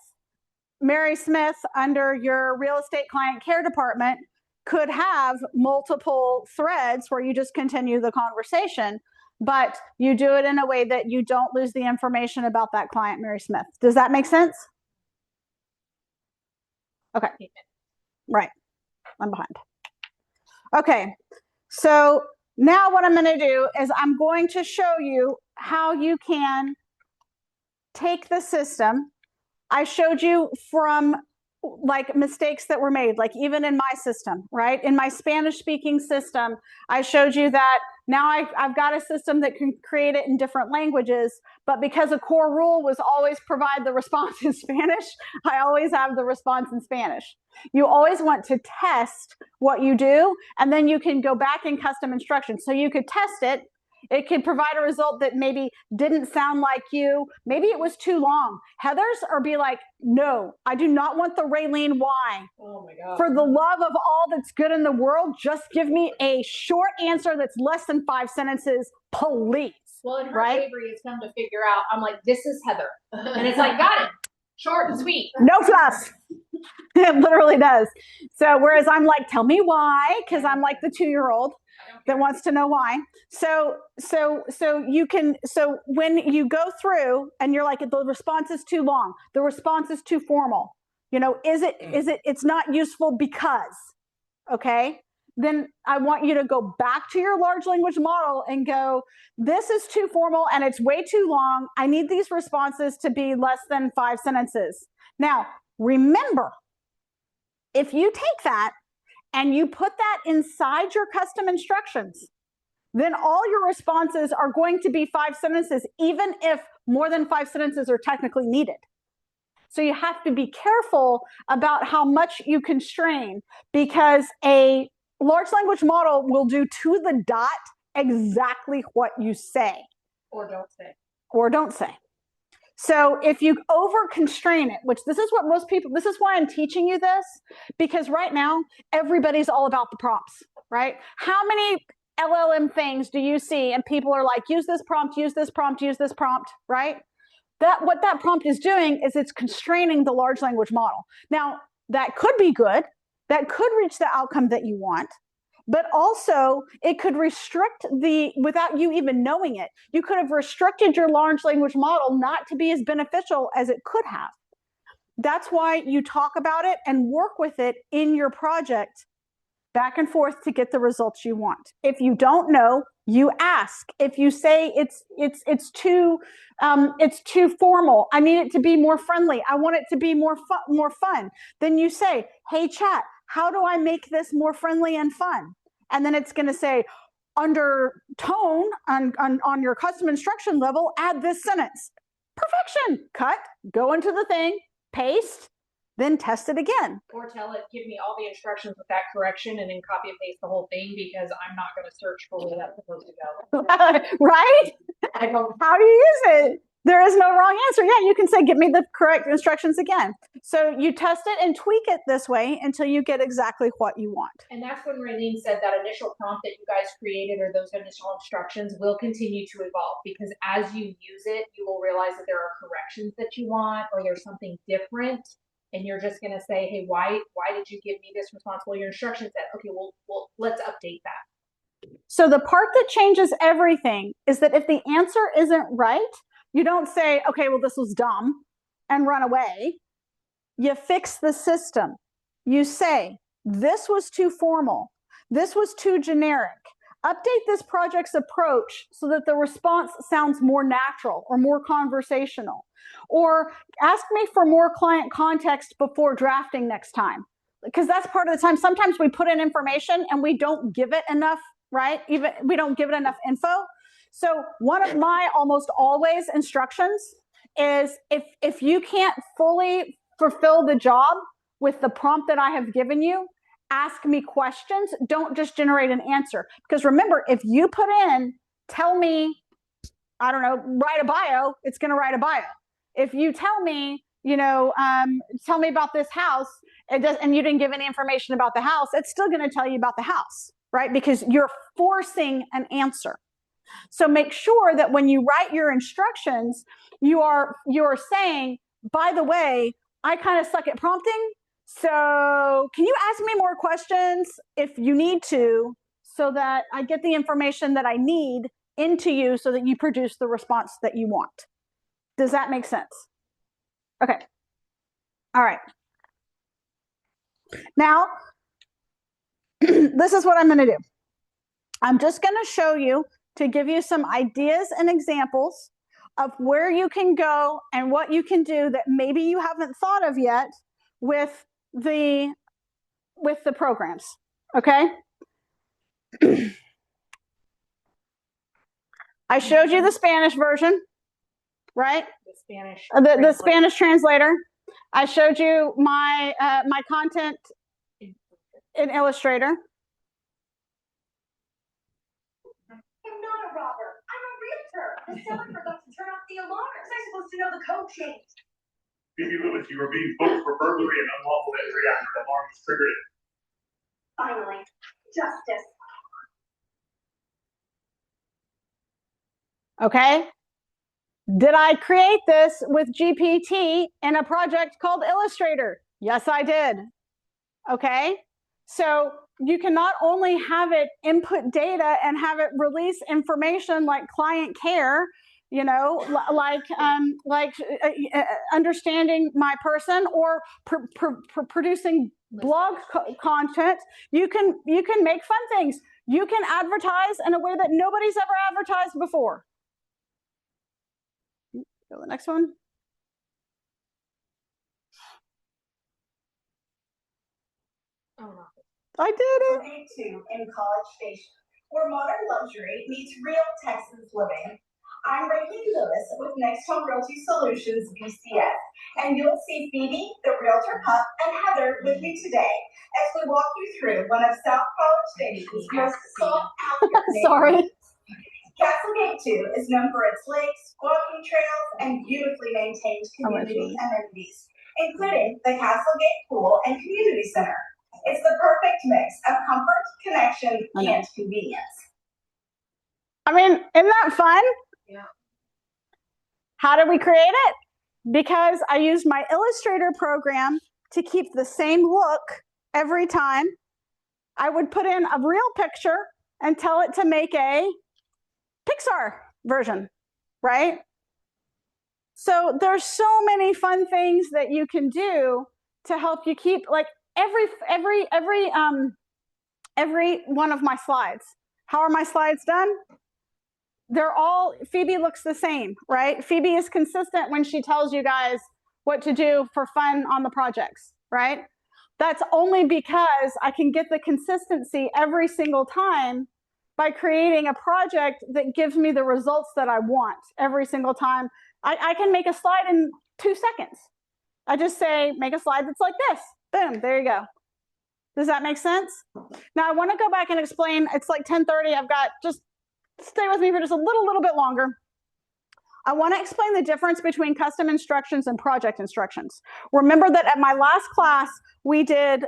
under your real estate client care department, could have multiple threads where you just continue the conversation, but you do it in a way that you don't lose the information about that client, Mary Smith. Does that make sense? Okay. Right. I'm behind. Okay. So now what I'm going to do is I'm going to show you how you can take the system. I showed you from like mistakes that were made, like even in my system, right? In my Spanish speaking system, I showed you that now I've got a system that can create it in different languages, but because a core rule was always provide the response in Spanish, I always have the response in Spanish. You always want to test what you do, and then you can go back in custom instructions. So you could test it. It could provide a result that maybe didn't sound like you. Maybe it was too long. Heather's, or be like, no, I do not want the Raylene why. Oh my God. For the love of all that's good in the world, just give me a short answer that's less than 5 sentences, please. Well, in her bravery has come to figure out, I'm like, this is Heather. And it's like, got it. Short and sweet. No fluff. It literally does. So whereas I'm like, tell me why, because I'm like the 2-year-old that wants to know why. So when you go through and you're like, the response is too long, the response is too formal, it's not useful because, okay, then I want you to go back to your large language model and go, this is too formal and it's way too long. I need these responses to be less than 5 sentences. Now, remember, if you take that and you put that inside your custom instructions, then all your responses are going to be 5 sentences, even if more than 5 sentences are technically needed. So you have to be careful about how much you constrain, because a large language model will do to the dot exactly what you say. Or don't say. Or don't say. So if you over constrain it, which this is what most people, this is why I'm teaching you this, because right now everybody's all about the prompts, right? How many LLM things do you see and people are like, use this prompt, use this prompt, use this prompt, right? What that prompt is doing is it's constraining the large language model. Now, that could be good. That could reach the outcome that you want. But also, it could restrict without you even knowing it, you could have restricted your large language model not to be as beneficial as it could have. That's why you talk about it and work with it in your project back and forth to get the results you want. If you don't know, you ask. If you say it's too formal, I need it to be more friendly, I want it to be more fun, then you say, hey chat, how do I make this more friendly and fun? And then it's going to say, under tone on your custom instruction level, add this sentence. Perfection. Cut, go into the thing, paste, then test it again. Or tell it, give me all the instructions with that correction, and then copy and paste the whole thing, because I'm not going to search for where that's supposed to go. Right? I go, how do you use it? There is no wrong answer. Yeah, you can say, give me the correct instructions again. So you test it and tweak it this way until you get exactly what you want. And that's when Raylene said that initial prompt that you guys created, or those initial instructions, will continue to evolve, because as you use it, you will realize that there are corrections that you want, or there's something different. And you're just going to say, hey, why did you give me this response? Well, your instruction said, okay, well, let's update that. So the part that changes everything is that if the answer isn't right, you don't say, okay, well, this was dumb, and run away. you fix the system. You say, this was too formal. This was too generic. Update this project's approach so that the response sounds more natural or more conversational. Or ask me for more client context before drafting next time. Because that's part of the time. Sometimes we put in information and we don't give it enough, right? Even we don't give it enough info. So one of my almost always instructions is if you can't fully fulfill the job with the prompt that I have given you, ask me questions. Don't just generate an answer. Because remember, if you put in, tell me, I don't know, write a bio, it's going to write a bio. If you tell me, tell me about this house, and you didn't give any information about the house, it's still going to tell you about the house, right? Because you're forcing an answer. So make sure that when you write your instructions, you're saying, by the way, I kind of suck at prompting. So can you ask me more questions if you need to, so that I get the information that I need into you so that you produce the response that you want? Does that make sense? Okay. All right. Now, this is what I'm going to do. I'm just going to show you, to give you some ideas and examples of where you can go and what you can do that maybe you haven't thought of yet with the programs. Okay. I showed you the Spanish version, right? The Spanish translator. I showed you my my content in Illustrator. I'm not a robber. I'm a realtor. The seller forgot to turn off the alarms. I'm supposed to know the code changed. Phoebe Lewis, you are being booked for burglary and unlawful entry after an alarm was triggered. Finally, justice. Okay. Did I create this with GPT in a project called Illustrator? Yes, I did. Okay. So you can not only have it input data and have it release information like client care, understanding my person, or producing blog content. You can make fun things. You can advertise in a way that nobody's ever advertised before. Go to the next one. Oh no. I did it. Day 2 in College Station, where modern luxury meets real Texas living. I'm Raylene Lewis with Next Home Realty Solutions, BCS, and you'll see Phoebe, the realtor pup, and Heather with me today as we walk you through one of South College Station's most sought-after Sorry. Castlegate 2 is known for its lakes, walking trails, and beautifully maintained community amenities, including the Castlegate Pool and Community Center. It's the perfect mix of comfort, connection, and convenience. I mean, isn't that fun? Yeah. How did we create it? Because I used my Illustrator program to keep the same look every time. I would put in a real picture and tell it to make a Pixar version, right? So there's so many fun things that you can do to help you keep, like, every one of my slides. How are my slides done? They're all, Phoebe looks the same, right? Phoebe is consistent when she tells you guys what to do for fun on the projects, right? That's only because I can get the consistency every single time by creating a project that gives me the results that I want every single time. I can make a slide in 2 seconds. I just say, make a slide that's like this. Boom, there you go. Does that make sense? Now I want to go back and explain. It's like 10:30. I've got, just stay with me for just a little bit longer. I want to explain the difference between custom instructions and project instructions. Remember that at my last class, we did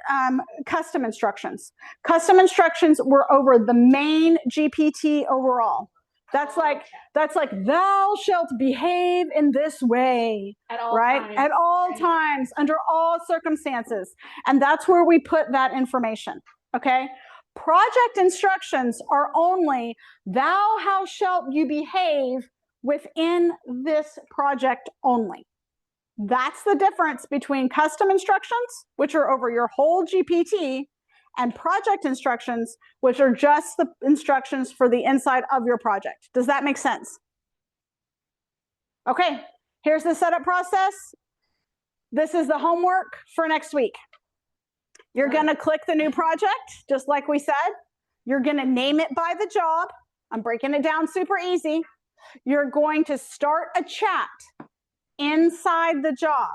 custom instructions. Custom instructions were over the main GPT overall. That's like, thou shalt behave in this way, At all right? times. At all times, under all circumstances. And that's where we put that information, okay? Project instructions are only, how shalt you behave within this project only. That's the difference between custom instructions, which are over your whole GPT, and project instructions, which are just the instructions for the inside of your project. Does that make sense? Okay, here's the setup process. This is the homework for next week. You're going to click the new project, just like we said. You're going to name it by the job. I'm breaking it down super easy. You're going to start a chat inside the job.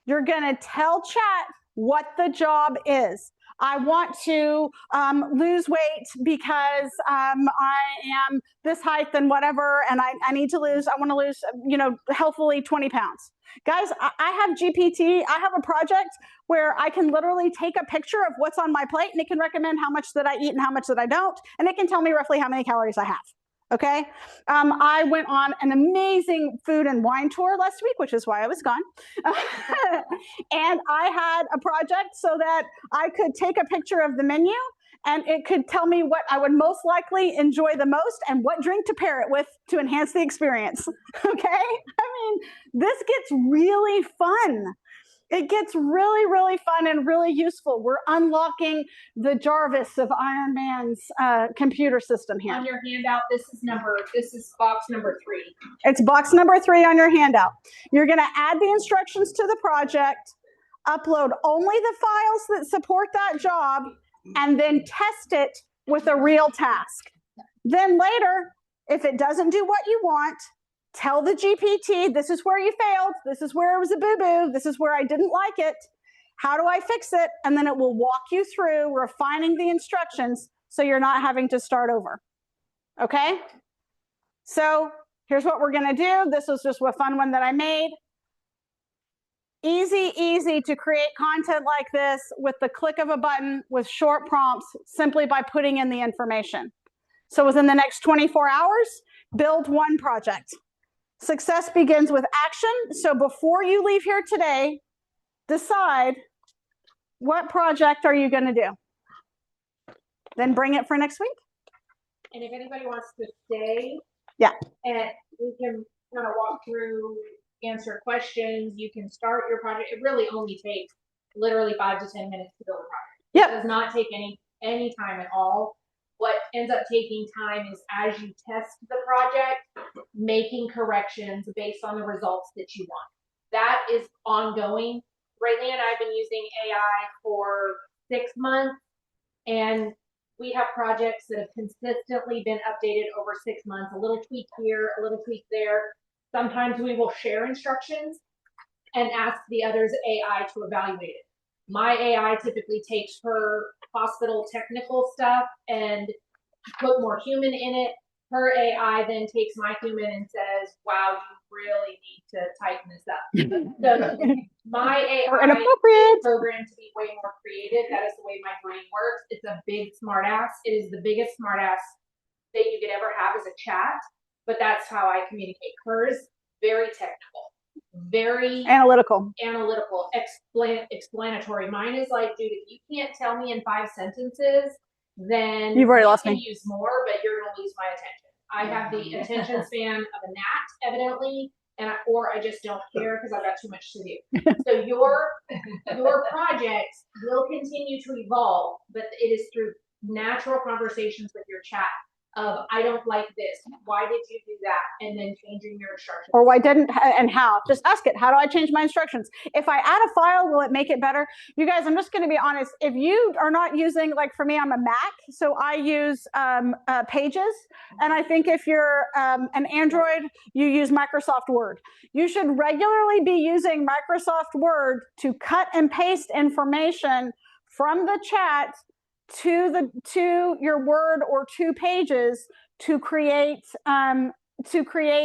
You're going to tell chat what the job is. I want to lose weight because I am this height and whatever, and I want to lose, healthfully 20 pounds. Guys, I have GPT. I have a project where I can literally take a picture of what's on my plate, and it can recommend how much that I eat and how much that I don't, and it can tell me roughly how many calories I have. Okay. I went on an amazing food and wine tour last week, which is why I was gone. And I had a project so that I could take a picture of the menu and it could tell me what I would most likely enjoy the most and what drink to pair it with to enhance the experience. Okay. I mean, this gets really fun. It gets really, really fun and really useful. We're unlocking the Jarvis of Iron Man's computer system here. On your handout, this is box number 3. It's box number 3 on your handout. You're going to add the instructions to the project, upload only the files that support that job, and then test it with a real task. Then later, if it doesn't do what you want, tell the GPT, this is where you failed. This is where it was a boo-boo. This is where I didn't like it. How do I fix it? And then it will walk you through refining the instructions so you're not having to start over. Okay? So here's what we're going to do. This was just a fun one that I made. Easy to create content like this with the click of a button with short prompts simply by putting in the information. So within the next 24 hours, build one project. Success begins with action. So before you leave here today, decide what project are you going to do. Then bring it for next week. And if anybody wants to stay, yeah, and we can kind of walk through, answer questions. You can start your project. It really only takes literally 5 to 10 minutes to build a project. Yep. It does not take any time at all. What ends up taking time is as you test the project, making corrections based on the results that you want. That is ongoing. Raylene and I have been using AI for 6 months, and we have projects that have consistently been updated over 6 months. A little tweak here, a little tweak there. Sometimes we will share instructions and ask the other's AI to evaluate it. My AI typically takes her hospital technical stuff and put more human in it. Her AI then takes my human and says, wow, you really need to tighten this up. So my AI is programmed to be way more creative. That is the way my brain works. It's a big smart ass. It is the biggest smart ass that you could ever have as a chat, but that's how I communicate. Hers, very technical. Very analytical, explanatory. Mine is like, dude, if you can't tell me in 5 sentences, then you've already lost me. Use more, but you're going to lose my attention. I have the attention span of a gnat, evidently, or I just don't care because I've got too much to do. So your project will continue to evolve, but it is through natural conversations with your chat. Of I don't like this. Why did you do that? And then changing your instructions. Or why didn't and how? Just ask it. How do I change my instructions? If I add a file, will it make it better? You guys, I'm just going to be honest. If you are not using, like for me, I'm a Mac, so I use Pages. And I think if you're an Android, you use Microsoft Word. You should regularly be using Microsoft Word to cut and paste information from the chat to your Word or to Pages to create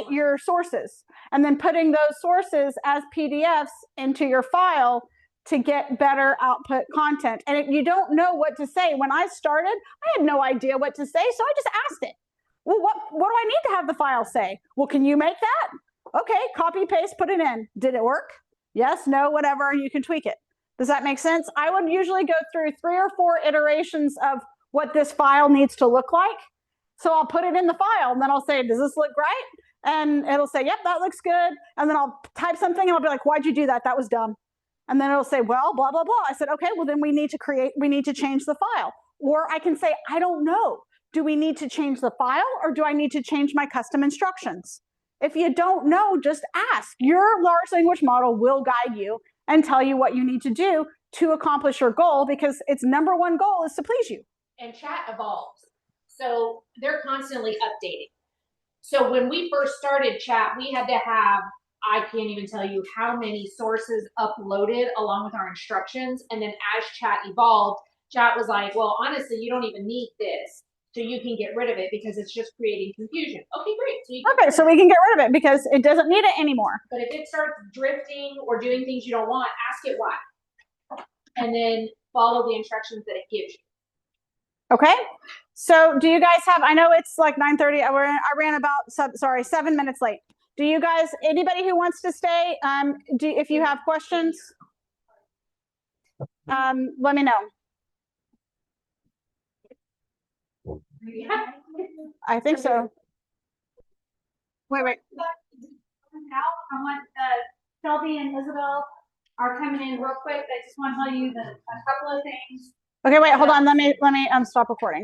your sources, and then putting those sources as PDFs into your file to get better output content. And if you don't know what to say, when I started, I had no idea what to say, so I just asked it. Well, what do I need to have the file say? Well, can you make that? Okay, copy, paste, put it in. Did it work? Yes, no, whatever, you can tweak it. Does that make sense? I would usually go through 3 or 4 iterations of what this file needs to look like. So I'll put it in the file and then I'll say, does this look right? And it'll say, yep, that looks good. And then I'll type something and I'll be like, why'd you do that? That was dumb. And then it'll say, well, blah, blah, blah. I said, okay, well, then we need to change the file. Or I can say, I don't know. Do we need to change the file or do I need to change my custom instructions? If you don't know, just ask. Your large language model will guide you and tell you what you need to do to accomplish your goal, because its number one goal is to please you. And chat evolves. So they're constantly updating. So when we first started chat, we had to have, I can't even tell you how many sources uploaded along with our instructions. And then as chat evolved, chat was like, well, honestly, you don't even need this. So you can get rid of it because it's just creating confusion. Okay, great. So we can get rid of it because it doesn't need it anymore. But if it starts drifting or doing things you don't want, ask it why. And then follow the instructions that it gives you. Okay. So do you guys have, I know it's like 9:30. I ran about, 7 minutes late. Do you guys, anybody who wants to stay, if you have questions, let me know. Yeah. I think so. Wait. Now, I want Shelby and Isabel are coming in real quick. I just want to tell you a couple of things. Okay, wait, hold on. Let me stop recording.